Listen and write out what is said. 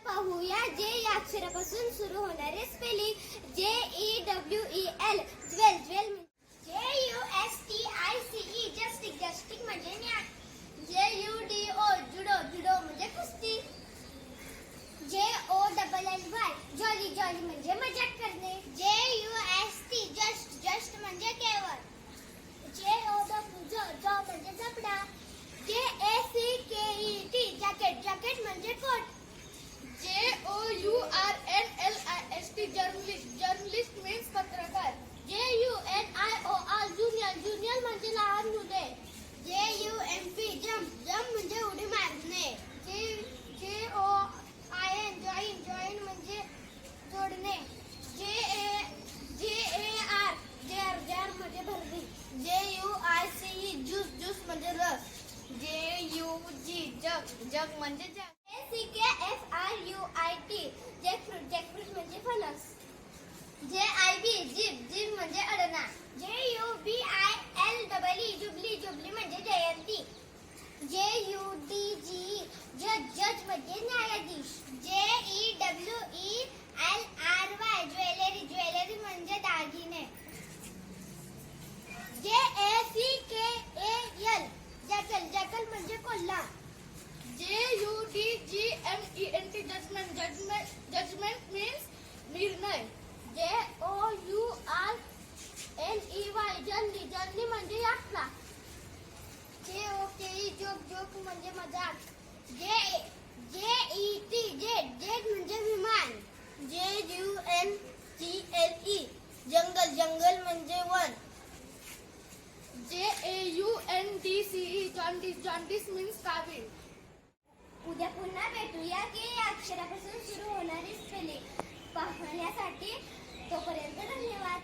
पाहूया जे या अक्षरापासून सुरू होणारे spelling. JEWEL jewel. Jewel JUSTICE जस्टिक. जस्टिक म्हणजे न्याय. JUDO जुडो. जुडो म्हणजे कुस्ती. JOLLY jolly. जॉली म्हणजे मजाक करणे. JUST just. जस्ट म्हणजे केवळ. JOW जॉ म्हणजे जबडा. JACKET jacket. जॅकेट म्हणजे कोट. JOURNLIST journalist. जर्नलिस्ट मीन्स पत्रकार. JUNIOR junior. ज्युनियर म्हणजे लहान मुले. JUMP jump. जम्प म्हणजे उडी मारणे. JOIN join. जॉईन म्हणजे जोडणे. JAR जार म्हणजे भरणे. JUICE juice. ज्यूस म्हणजे रस. JUG जग. जग म्हणजे जग. JCKFRUIT jackfruit. जॅकफ्रूट म्हणजे फणस. JIB जीभ. जीभ म्हणजे अडणा. JUBILEE jubilee. जुबली म्हणजे जयंती. JUDGE जज. जज म्हणजे न्यायाधीश. JEWELRY jewellery. ज्वेलरी म्हणजे दागिने. JACKAL jackal. जॅकल म्हणजे कोल्हा. JUDGMENT judgement. जजमेंट मीन्स निर्णय. JOURNEY journey. जर्नी म्हणजे यात्रा. JOKE joke. जोक म्हणजे मजाक. JET jet. जेट म्हणजे विमान. JUNGLE जंगल. जंगल म्हणजे one. JAUNDCE jaundice. Jaundice means कावीळ. उद्या पुन्हा भेटूया की या अक्षरापासून सुरू होणारी स्पेलिंग पाहण्यासाठी. तोपर्यंत धन्यवाद.